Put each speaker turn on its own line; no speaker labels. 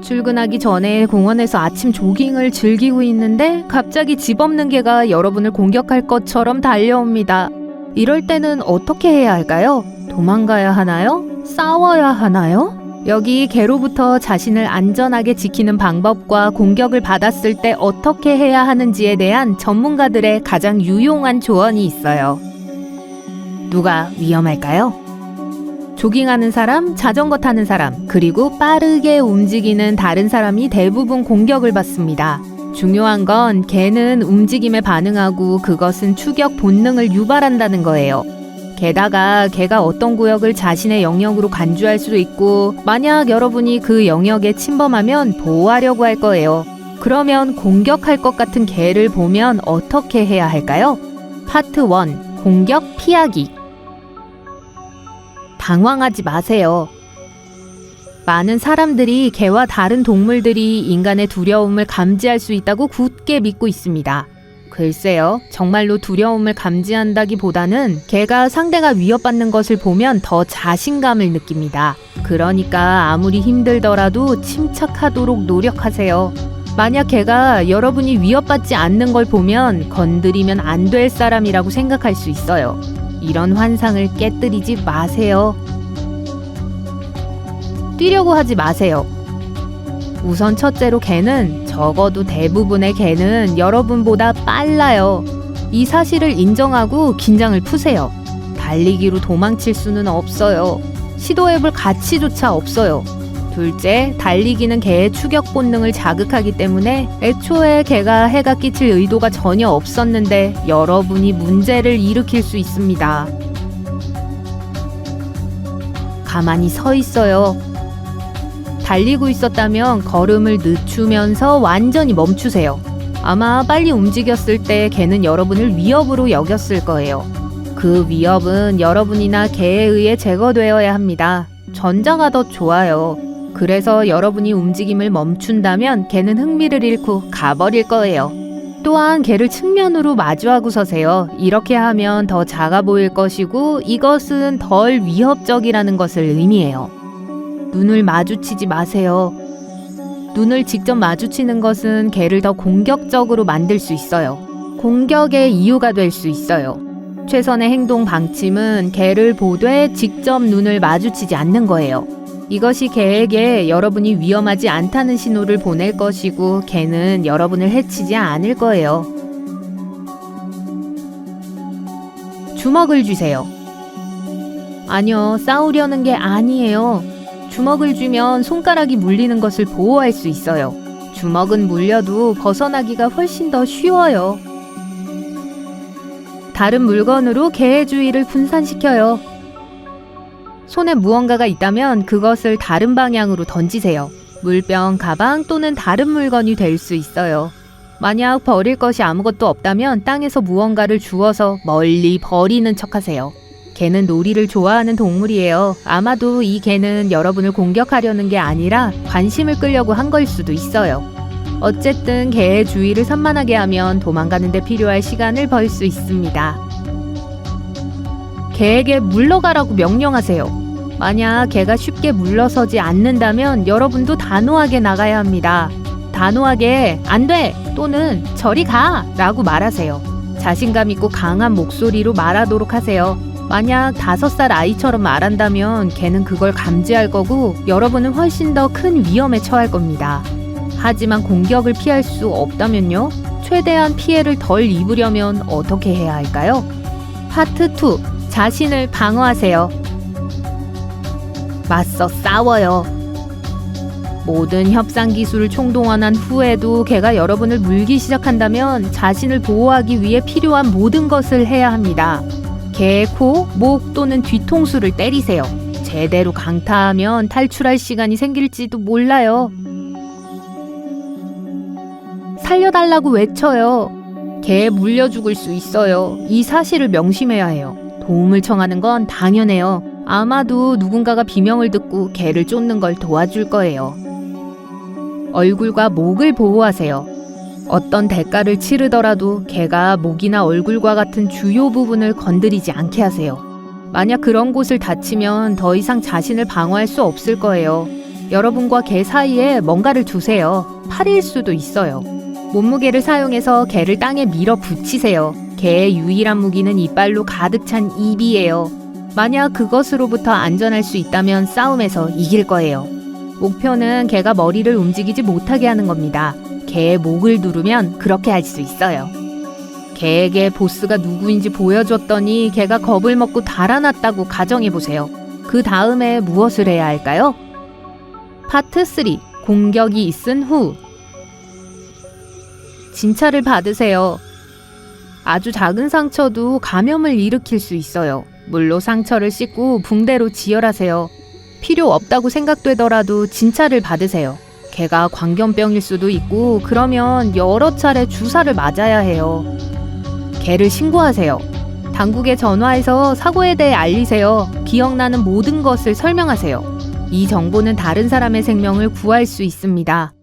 출근하기 전에 공원에서 아침 조깅을 즐기고 있는데 갑자기 집 없는 개가 여러분을 공격할 것처럼 달려옵니다. 이럴 때는 어떻게 해야 할까요? 도망가야 하나요? 싸워야 하나요? 여기 개로부터 자신을 안전하게 지키는 방법과 공격을 받았을 때 어떻게 해야 하는지에 대한 전문가들의 가장 유용한 조언이 있어요. 누가 위험할까요? 조깅하는 사람, 자전거 타는 사람, 그리고 빠르게 움직이는 다른 사람이 대부분 공격을 받습니다. 중요한 건 개는 움직임에 반응하고 그것은 추격 본능을 유발한다는 거예요. 게다가 개가 어떤 구역을 자신의 영역으로 간주할 수도 있고 만약 여러분이 그 영역에 침범하면 보호하려고 할 거예요. 그러면 공격할 것 같은 개를 보면 어떻게 해야 할까요? 파트 1. 공격 피하기. 당황하지 마세요. 많은 사람들이 개와 다른 동물들이 인간의 두려움을 감지할 수 있다고 굳게 믿고 있습니다. 글쎄요, 정말로 두려움을 감지한다기보다는 개가 상대가 위협받는 것을 보면 더 자신감을 느낍니다. 그러니까 아무리 힘들더라도 침착하도록 노력하세요. 만약 개가 여러분이 위협받지 않는 걸 보면 건드리면 안 될 사람이라고 생각할 수 있어요. 이런 환상을 깨뜨리지 마세요. 뛰려고 하지 마세요. 우선 첫째로 개는, 적어도 대부분의 개는 여러분보다 빨라요. 이 사실을 인정하고 긴장을 푸세요. 달리기로 도망칠 수는 없어요. 시도해볼 가치조차 없어요. 둘째, 달리기는 개의 추격 본능을 자극하기 때문에 애초에 개가 해가 끼칠 의도가 전혀 없었는데 여러분이 문제를 일으킬 수 있습니다. 가만히 서 있어요. 달리고 있었다면 걸음을 늦추면서 완전히 멈추세요. 아마 빨리 움직였을 때 개는 여러분을 위협으로 여겼을 거예요. 그 위협은 여러분이나 개에 의해 제거되어야 합니다. 전자가 더 좋아요. 그래서 여러분이 움직임을 멈춘다면 개는 흥미를 잃고 가버릴 거예요. 또한 개를 측면으로 마주하고 서세요. 이렇게 하면 더 작아 보일 것이고 이것은 덜 위협적이라는 것을 의미해요. 눈을 마주치지 마세요. 눈을 직접 마주치는 것은 개를 더 공격적으로 만들 수 있어요. 공격의 이유가 될 수 있어요. 최선의 행동 방침은 개를 보되 직접 눈을 마주치지 않는 거예요. 이것이 개에게 여러분이 위험하지 않다는 신호를 보낼 것이고 개는 여러분을 해치지 않을 거예요. 주먹을 쥐세요. 아니요, 싸우려는 게 아니에요. 주먹을 쥐면 손가락이 물리는 것을 보호할 수 있어요. 주먹은 물려도 벗어나기가 훨씬 더 쉬워요. 다른 물건으로 개의 주의를 분산시켜요. 손에 무언가가 있다면 그것을 다른 방향으로 던지세요. 물병, 가방 또는 다른 물건이 될 수 있어요. 만약 버릴 것이 아무것도 없다면 땅에서 무언가를 주워서 멀리 버리는 척하세요. 개는 놀이를 좋아하는 동물이에요. 아마도 이 개는 여러분을 공격하려는 게 아니라 관심을 끌려고 한 걸 수도 있어요. 어쨌든 개의 주의를 산만하게 하면 도망가는 데 필요할 시간을 벌 수 있습니다. 개에게 물러가라고 명령하세요. 만약 개가 쉽게 물러서지 않는다면 여러분도 단호하게 나가야 합니다. 단호하게 안 돼! 또는 저리 가! 라고 말하세요. 자신감 있고 강한 목소리로 말하도록 하세요. 만약 5살 아이처럼 말한다면 개는 그걸 감지할 거고 여러분은 훨씬 더 큰 위험에 처할 겁니다. 하지만 공격을 피할 수 없다면요? 최대한 피해를 덜 입으려면 어떻게 해야 할까요? 파트 2. 자신을 방어하세요. 맞서 싸워요. 모든 협상 기술을 총동원한 후에도 개가 여러분을 물기 시작한다면 자신을 보호하기 위해 필요한 모든 것을 해야 합니다. 개의 코, 목 또는 뒤통수를 때리세요. 제대로 강타하면 탈출할 시간이 생길지도 몰라요. 살려달라고 외쳐요. 개에 물려 죽을 수 있어요. 이 사실을 명심해야 해요. 도움을 청하는 건 당연해요. 아마도 누군가가 비명을 듣고 개를 쫓는 걸 도와줄 거예요. 얼굴과 목을 보호하세요. 어떤 대가를 치르더라도 개가 목이나 얼굴과 같은 주요 부분을 건드리지 않게 하세요. 만약 그런 곳을 다치면 더 이상 자신을 방어할 수 없을 거예요. 여러분과 개 사이에 뭔가를 두세요. 팔일 수도 있어요. 몸무게를 사용해서 개를 땅에 밀어붙이세요. 개의 유일한 무기는 이빨로 가득 찬 입이에요. 만약 그것으로부터 안전할 수 있다면 싸움에서 이길 거예요. 목표는 개가 머리를 움직이지 못하게 하는 겁니다. 개의 목을 누르면 그렇게 할 수 있어요. 개에게 보스가 누구인지 보여줬더니 개가 겁을 먹고 달아났다고 가정해보세요. 그 다음에 무엇을 해야 할까요? 파트 3. 공격이 있은 후. 진찰을 받으세요. 아주 작은 상처도 감염을 일으킬 수 있어요. 물로 상처를 씻고 붕대로 지혈하세요. 필요 없다고 생각되더라도 진찰을 받으세요. 개가 광견병일 수도 있고 그러면 여러 차례 주사를 맞아야 해요. 개를 신고하세요. 당국에 전화해서 사고에 대해 알리세요. 기억나는 모든 것을 설명하세요. 이 정보는 다른 사람의 생명을 구할 수 있습니다.